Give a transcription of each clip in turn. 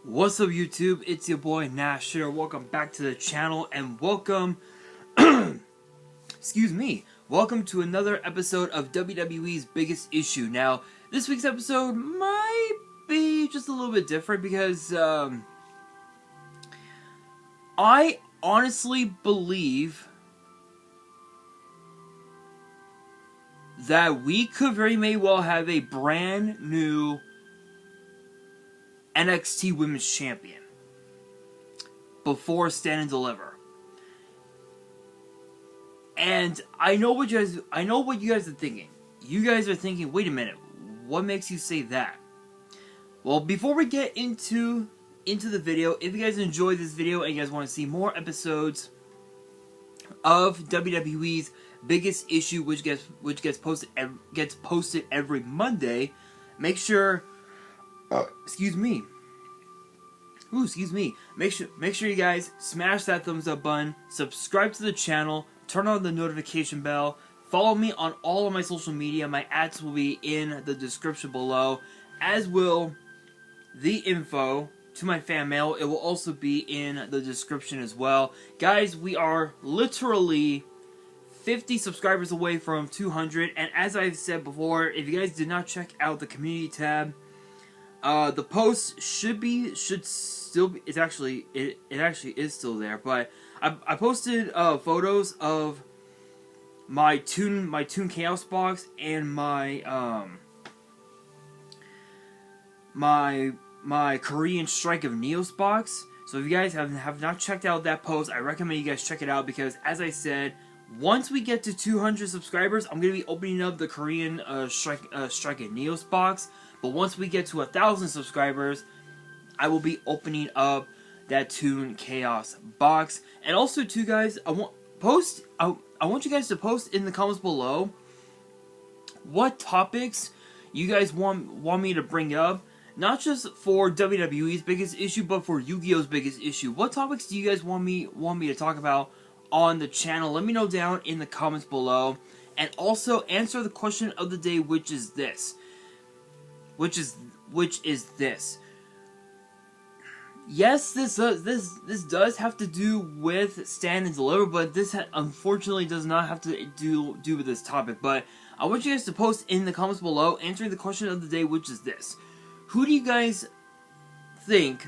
What's up YouTube, it's your boy Nash here. Welcome back to the channel and welcome, welcome to another episode of WWE's Biggest Issue. Now, this week's episode might be just a little bit different because I honestly believe that we could very may well have a brand new NXT Women's Champion before Stand and Deliver. And I know what you guys are thinking. You guys are thinking, wait a minute, what makes you say that? Well, before we get into the video, if you guys enjoyed this video and you guys want to see more episodes of WWE's Biggest Issue, which gets posted every Monday, make sure excuse me. Make sure you guys smash that thumbs up button, subscribe to the channel, turn on the notification bell, follow me on all of my social media. My ads will be in the description below, as will the info to my fan mail. It will also be in the description as well. Guys, we are literally 50 subscribers away from 200, and as I've said before, if you guys did not check out the community tab, the post should still be, it actually is still there, but I posted photos of my Toon Chaos box and my my Korean Strike of Neos box. So if you guys have not checked out that post, I recommend you guys check it out, because as I said, once we get to 200 subscribers, I'm going to be opening up the Korean Strike of Neos box. But once we get to 1,000 subscribers, I will be opening up that Toon Chaos box. And also, too, guys, I want you guys to post in the comments below what topics you guys want me to bring up, not just for WWE's Biggest Issue, but for Yu-Gi-Oh's Biggest Issue. What topics do you guys want me to talk about on the channel? Let me know down in the comments below, and also answer the question of the day, which is this. Yes, this does have to do with Stand and Deliver, but this unfortunately does not have to do with this topic. But I want you guys to post in the comments below answering the question of the day, which is this: who do you guys think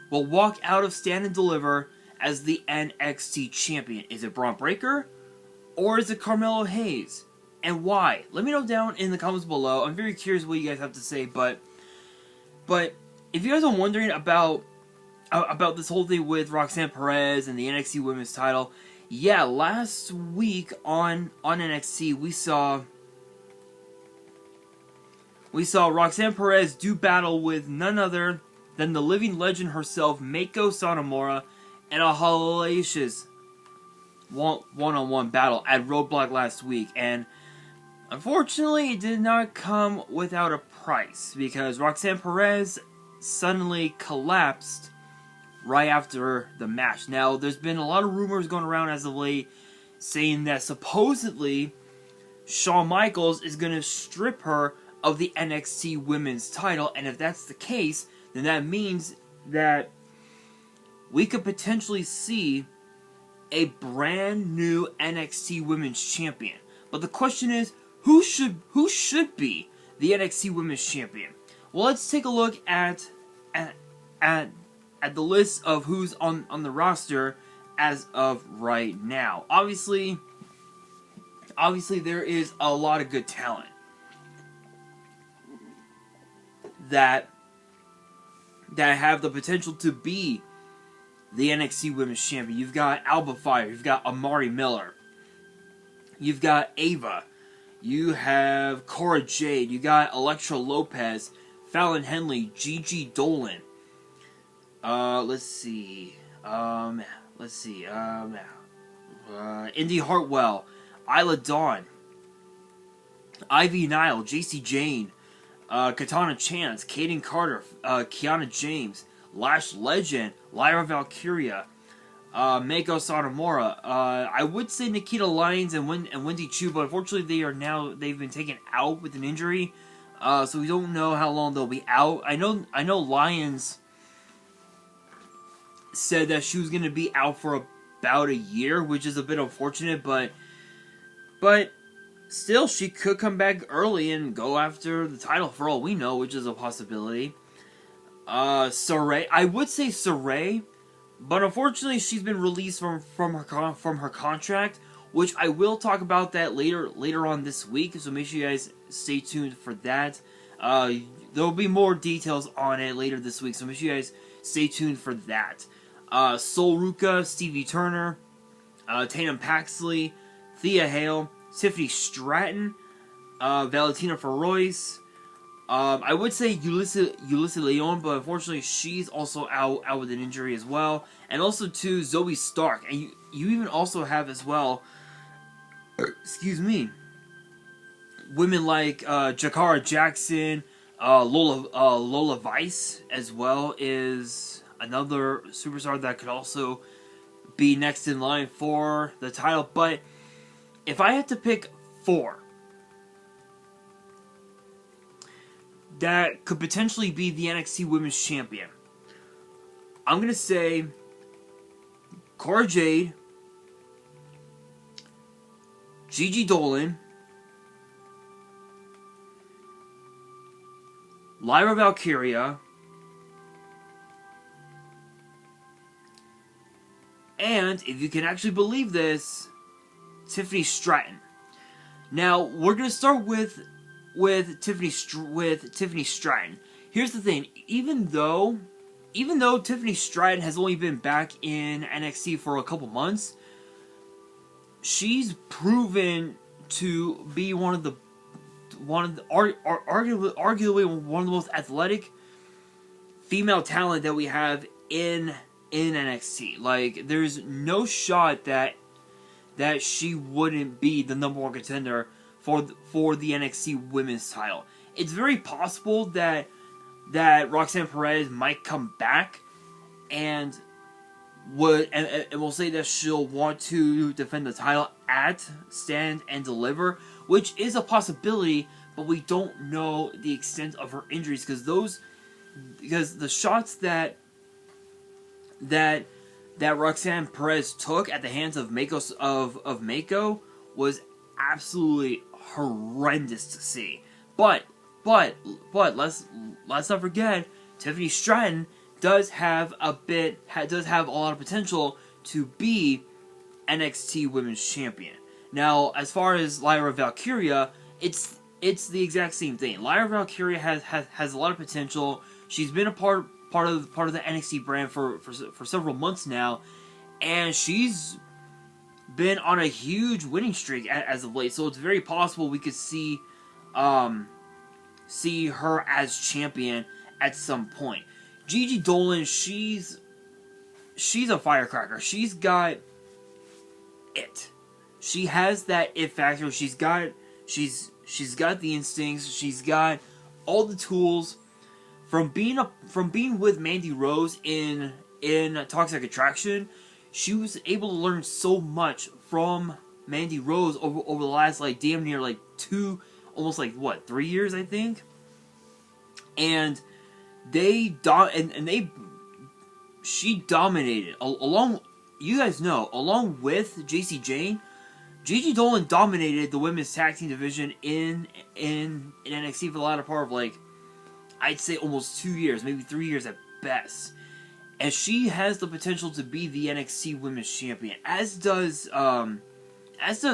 will walk out of Stand and Deliver as the NXT champion? Is it Braun Breaker, or is it Carmelo Hayes? And why? Let me know down in the comments below. I'm very curious what you guys have to say, but if you guys are wondering about this whole thing with Roxanne Perez and the NXT Women's title, yeah, last week on NXT we saw Roxanne Perez do battle with none other than the living legend herself, Meiko Satomura, in a hellacious one-on-one battle at Roadblock last week. And unfortunately, it did not come without a price, because Roxanne Perez suddenly collapsed right after the match. Now, there's been a lot of rumors going around as of late saying that supposedly Shawn Michaels is going to strip her of the NXT Women's title, and if that's the case, then that means that we could potentially see a brand new NXT Women's Champion. But the question is, who should be the NXT Women's Champion? Well, let's take a look at the list of who's on the roster as of right now. Obviously there is a lot of good talent that have the potential to be the NXT Women's Champion. You've got Alba Fire, you've got Amari Miller, you've got Ava, you have Cora Jade, you got Elektra Lopez, Fallon Henley, Gigi Dolan. Indy Hartwell, Isla Dawn, Ivy Nile, JC Jane, Katana Chance, Kaden Carter, Kiana James, Lash Legend, Lyra Valkyria, Meiko Satomura. I would say Nikita Lyons and Wendy Chu, but unfortunately they've been taken out with an injury. So we don't know how long they'll be out. I know Lyons said that she was going to be out for about a year, which is a bit unfortunate, but still, she could come back early and go after the title for all we know, which is a possibility. Saray, I would say Saray, but unfortunately she's been released from her contract, which I will talk about that later on this week, so make sure you guys stay tuned for that. There'll be more details on it later this week, so make sure you guys stay tuned for that. Sol Ruka, Stevie Turner, Tatum Paxley, Thea Hale, Tiffany Stratton, Valentina Feroz. I would say Ulysses Leon, but unfortunately she's also out with an injury as well. And also to Zoe Stark. And you even also have as well, excuse me, women like Jakara Jackson, Lola Vice as well is another superstar that could also be next in line for the title. But if I had to pick 4 that could potentially be the NXT Women's Champion, I'm going to say Cora Jade, Gigi Dolan, Lyra Valkyria, and, if you can actually believe this, Tiffany Stratton. Now, we're going to start with Tiffany Stratton. Here's the thing, even though Tiffany Stratton has only been back in NXT for a couple months, she's proven to be arguably one of the most athletic female talent that we have in NXT. Like, there's no shot that she wouldn't be the #1 contender for the NXT Women's title. It's very possible that Roxanne Perez might come back and will say that she'll want to defend the title at Stand and Deliver, which is a possibility, but we don't know the extent of her injuries because the shots that Roxanne Perez took at the hands of Mako was absolutely horrendous to see. But let's not forget, Tiffany Stratton does have a lot of potential to be NXT Women's Champion. Now, as far as Lyra Valkyria, it's the exact same thing. Lyra Valkyria has a lot of potential. She's been a part of the NXT brand for several months now, and she's been on a huge winning streak as of late. So it's very possible we could see her as champion at some point. Gigi Dolan, she's a firecracker. She's got it. She has that it factor. She's got the instincts. She's got all the tools. From being with Mandy Rose in Toxic Attraction, she was able to learn so much from Mandy Rose over the last damn near 2, almost 3 years, I think. And she dominated along. You guys know, along with JC Jane, Gigi Dolan dominated the women's tag team division in NXT for the latter part of I'd say almost 2 years, maybe 3 years at best. And she has the potential to be the NXT Women's Champion, as does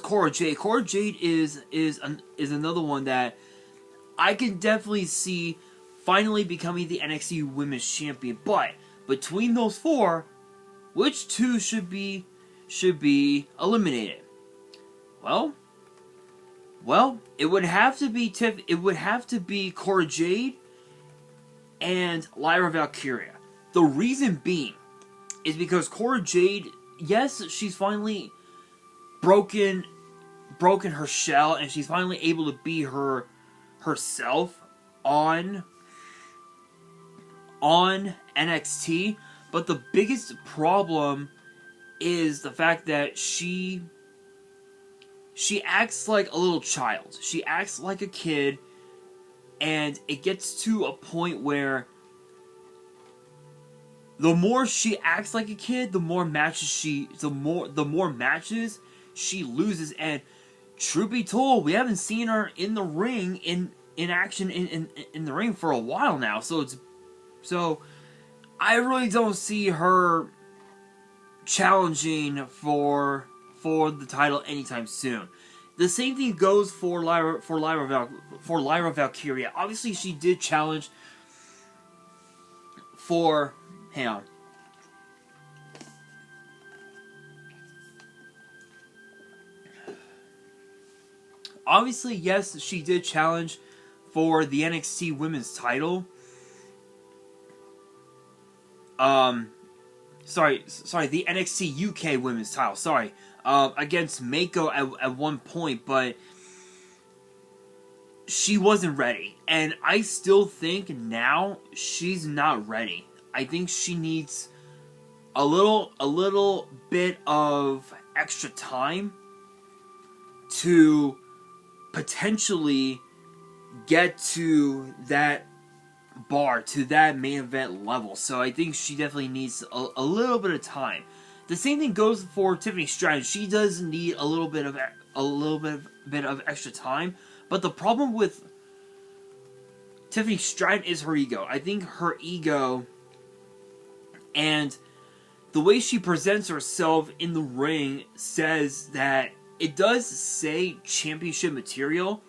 Cora Jade. Cora Jade is another one that I can definitely see finally becoming the NXT Women's Champion. But between those 4, which 2 should be eliminated? Well, it would have to be Cora Jade and Lyra Valkyria. The reason being is because Cora Jade, yes, she's finally broken her shell, and she's finally able to be herself on NXT, but the biggest problem is the fact that she acts like a little child. She acts like a kid, and it gets to a point where the more she acts like a kid, the more matches she loses. And truth be told, we haven't seen her in the ring in action in the ring for a while now. So I really don't see her challenging for the title anytime soon. The same thing goes for Lyra Valkyria. Obviously, she did challenge for. Hang on. Obviously, yes, she did challenge for the NXT Women's title. Sorry, the NXT UK Women's title. Sorry, against Mako at one point, but she wasn't ready, and I still think now she's not ready. I think she needs a little bit of extra time to potentially get to that bar, to that main event level. So I think she definitely needs a little bit of time. The same thing goes for Tiffany Stratton. She does need a little bit of extra time. But the problem with Tiffany Stratton is her ego. I think her ego and the way she presents herself in the ring says that it does say championship material,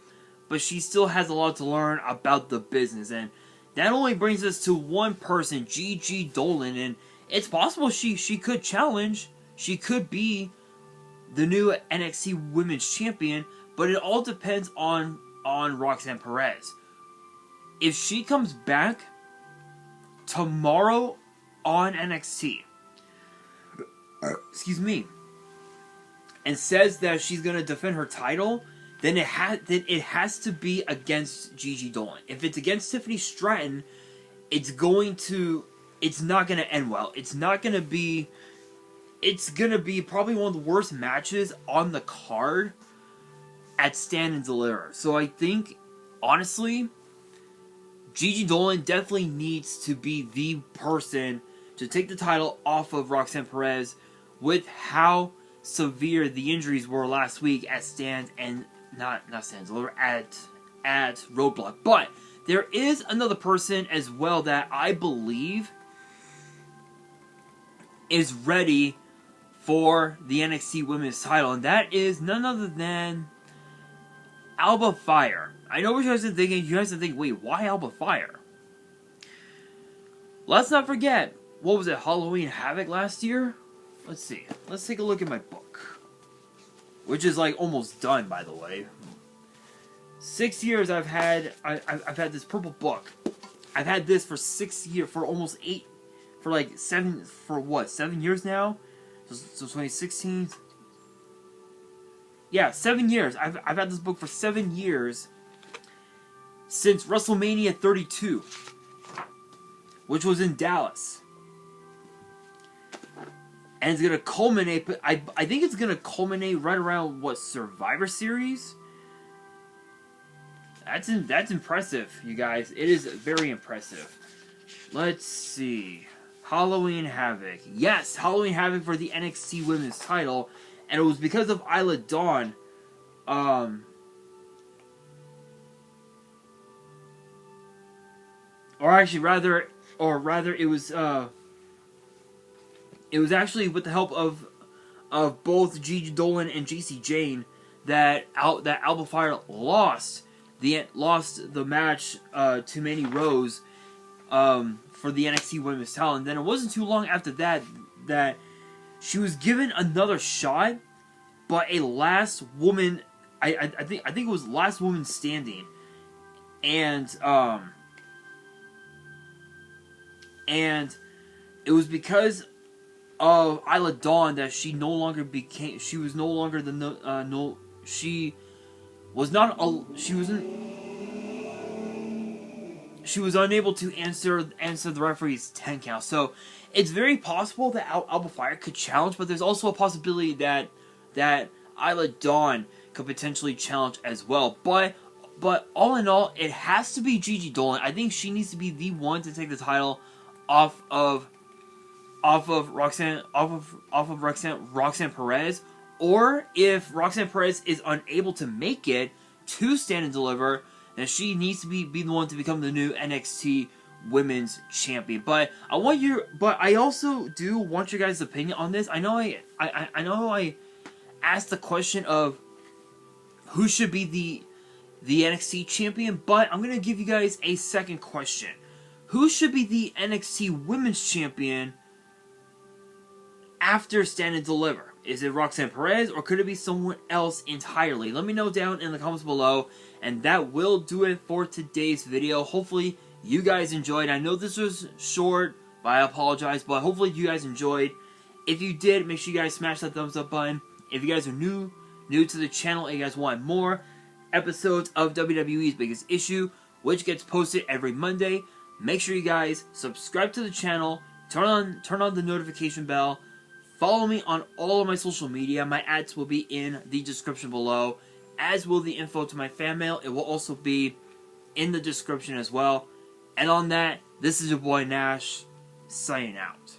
but she still has a lot to learn about the business. And that only brings us to one person, Gigi Dolan, and it's possible she could challenge. She could be the new NXT Women's Champion, but it all depends on Roxanne Perez. If she comes back tomorrow on NXT, excuse me, and says that she's going to defend her title, then it has to be against Gigi Dolan. If it's against Tiffany Stratton, it's not going to end well. It's going to be probably one of the worst matches on the card at Stand and Deliver. So I think, honestly, Gigi Dolan definitely needs to be the person to take the title off of Roxanne Perez with how severe the injuries were last week at Stand and not Stand Deliver at Roadblock. But there is another person as well that I believe is ready for the NXT Women's title, and that is none other than Alba Fire. I know what you guys are thinking. You guys are thinking, wait, why Alba Fire? Let's not forget, what was it, Halloween Havoc last year? Let's see. Let's take a look at my book, which is like almost done, by the way. 6 years I've had this purple book. I've had this for 6 years, for almost 8, for like 7, for what, 7 years now? So 2016. Yeah, 7 years. I've had this book for 7 years since WrestleMania 32, which was in Dallas. And it's gonna culminate, but I think it's gonna culminate right around what, Survivor Series? That's impressive, you guys. It is very impressive. Let's see. Halloween Havoc. Yes, Halloween Havoc for the NXT Women's title, and it was because of Isla Dawn. Or rather, it was actually with the help of both Gigi Dolan and JC Jane that Alba Fire lost the match to Mandy Rose for the NXT Women's title, and then it wasn't too long after that she was given another shot, but a last woman, I think it was last woman standing, and it was because of Isla Dawn that she was unable to answer the referee's 10 count. So it's very possible that Alba Fire could challenge, but there's also a possibility that Isla Dawn could potentially challenge as well. But But all in all, it has to be Gigi Dolan. I think she needs to be the one to take the title off of Roxanne Perez. Or if Roxanne Perez is unable to make it to Stand and Deliver, then she needs to be the one to become the new NXT Women's Champion. But I also do want your guys' opinion on this. I know I asked the question of who should be the NXT champion, but I'm gonna give you guys a second question. Who should be the NXT Women's Champion after Stand and Deliver? Is it Roxanne Perez, or could it be someone else entirely? Let me know down in the comments below, and that will do it for today's video. Hopefully, you guys enjoyed. I know this was short, but I apologize, but hopefully you guys enjoyed. If you did, make sure you guys smash that thumbs up button. If you guys are new to the channel and you guys want more episodes of WWE's Biggest Issue, which gets posted every Monday, make sure you guys subscribe to the channel, turn on the notification bell, follow me on all of my social media. My ads will be in the description below, as will the info to my fan mail. It will also be in the description as well. And on that, this is your boy Nash, signing out.